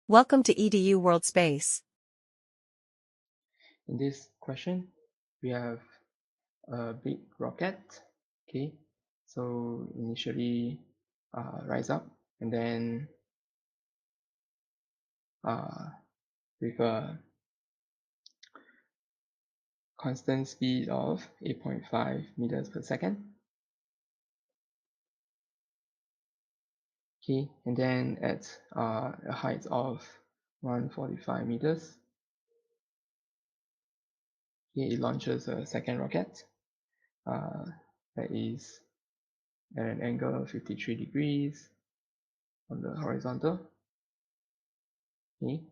Welcome to EDU World Space. In this question, we have a big rocket. Okay, so initially rise up and then with a constant speed of 8.5 meters per second. Okay, and then at a height of 145 meters, okay, it launches a second rocket that is at an angle of 53 degrees on the horizontal. Okay,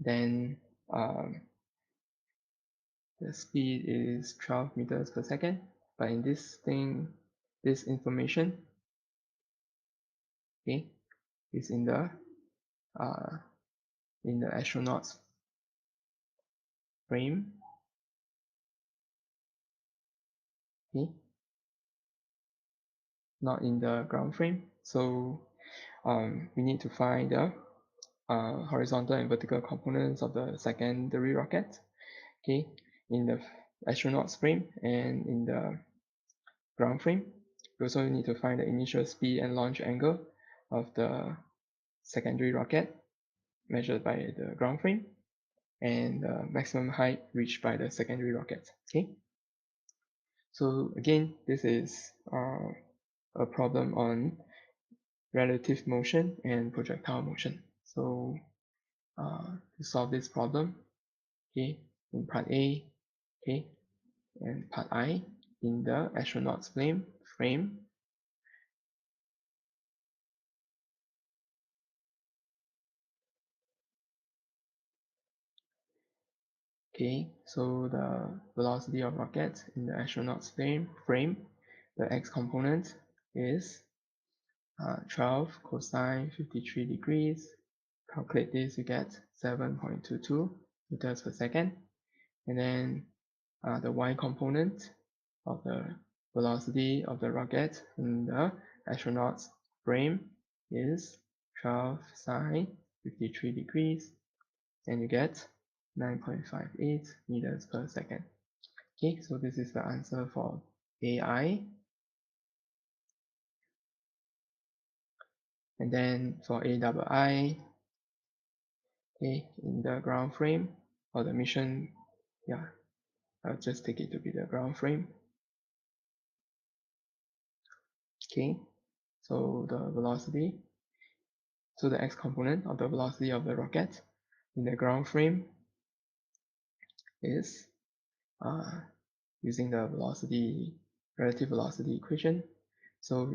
then the speed is 12 meters per second, but in this information, okay, is in the astronaut's frame, okay, not in the ground frame. So we need to find the horizontal and vertical components of the secondary rocket, okay, in the astronaut's frame and in the ground frame. We also need to find the initial speed and launch angle of the secondary rocket measured by the ground frame and the maximum height reached by the secondary rocket. Okay, so again, this is a problem on relative motion and projectile motion. So to solve this problem, okay, in part A, okay, and part I, in the astronaut's frame, okay, so the velocity of rocket in the astronaut's frame, the x component is 12 cosine 53 degrees. Calculate this, you get 7.22 meters per second. And then the y component of the velocity of the rocket in the astronaut's frame is 12 sine 53 degrees, and you get 9.58 meters per second. Okay, so this is the answer for AI. And then for AII, okay, in the ground frame or the mission, yeah, I'll just take it to be the ground frame. Okay, so the velocity, so the x component of the velocity of the rocket in the ground frame is using the relative velocity equation. So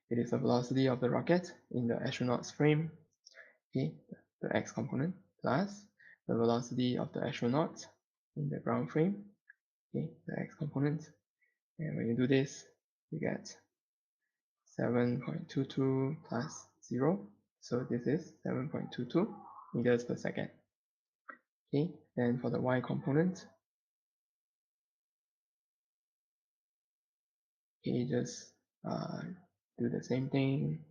it is the velocity of the rocket in the astronaut's frame, okay, the x component, plus the velocity of the astronaut in the ground frame, okay, the x component. And when you do this, you get 7.22 plus 0. So this is 7.22 meters per second. Okay, then for the y component, okay, just do the same thing.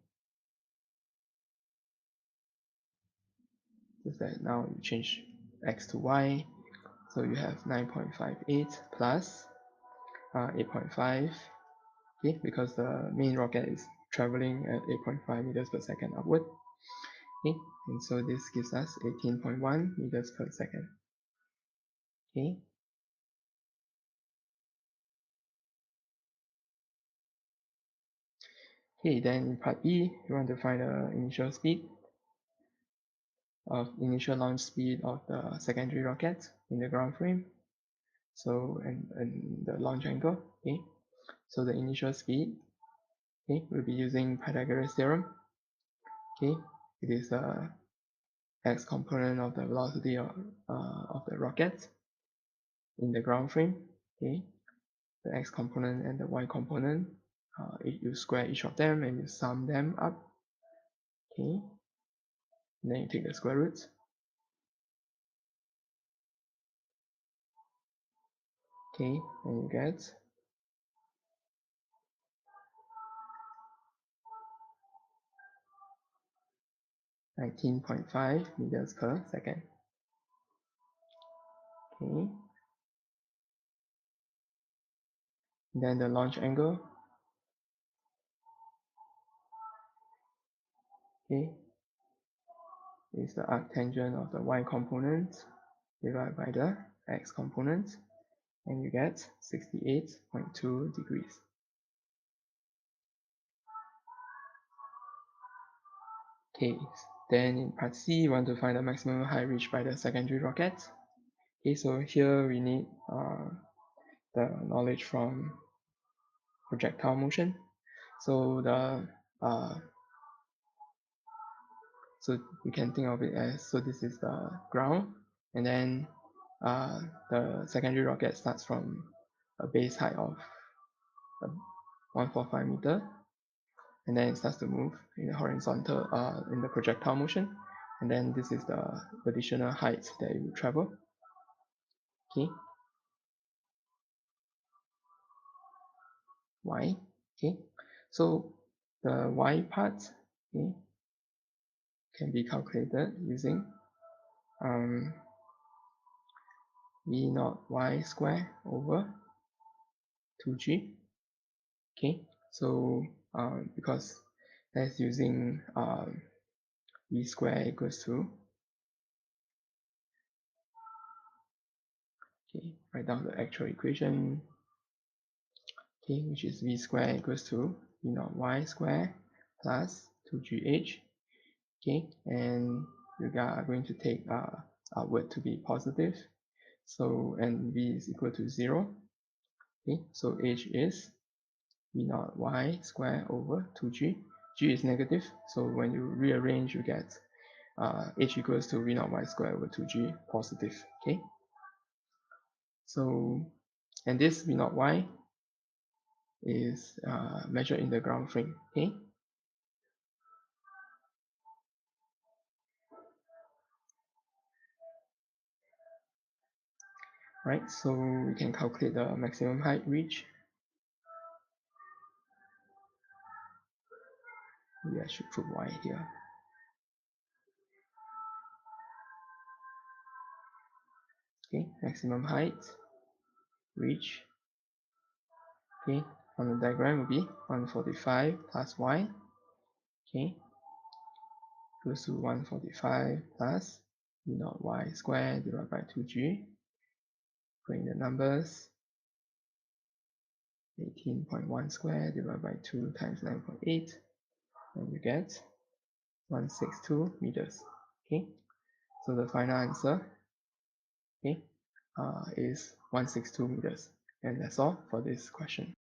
Just that now you change x to y. So you have 9.58 plus 8.5. Okay, because the main rocket is traveling at 8.5 meters per second upward. Okay, and so this gives us 18.1 meters per second. Okay, okay, then in part B, you want to find the initial launch speed of the secondary rocket in the ground frame. So and the launch angle. Okay, so the initial speed, okay, we'll be using Pythagoras theorem. Okay, it is the x component of the velocity of the rocket in the ground frame. Okay, the x component and the y component, you square each of them and you sum them up. Okay, and then you take the square roots. Okay, and you get 19.5 meters per second. Okay. Then the launch angle, okay, is the arctangent of the y component divided by the x component, and you get 68.2 degrees. Okay, then in part C, you want to find the maximum height reached by the secondary rocket. Okay, so here we need the knowledge from projectile motion. So so you can think of it as, so this is the ground, and then the secondary rocket starts from a base height of 145 meter, and then it starts to move in the horizontal in the projectile motion, and then this is the additional height that it will travel. Okay, y. Okay, so the y part, okay, can be calculated using v naught y square over 2g. Okay, so because that's using v square equals to, okay, write down the actual equation, okay, which is v square equals to v naught y square plus 2gh. Okay, and we are going to take outward to be positive, so and v is equal to 0. Okay, so h is v naught y square over 2g. G is negative, so when you rearrange, you get h equals to v naught y square over 2g positive. Okay, so and this v naught y is measured in the ground frame. Okay, right, so we can calculate the maximum height reached. Maybe I should put y here. Okay, maximum height reached, okay, on the diagram will be 145 plus y, okay, equals to 145 plus v naught y squared divided by 2g. Put in the numbers, 18.1 squared divided by 2 times 9.8, and you get 162 meters. Okay, so the final answer, okay, is 162 meters. And that's all for this question.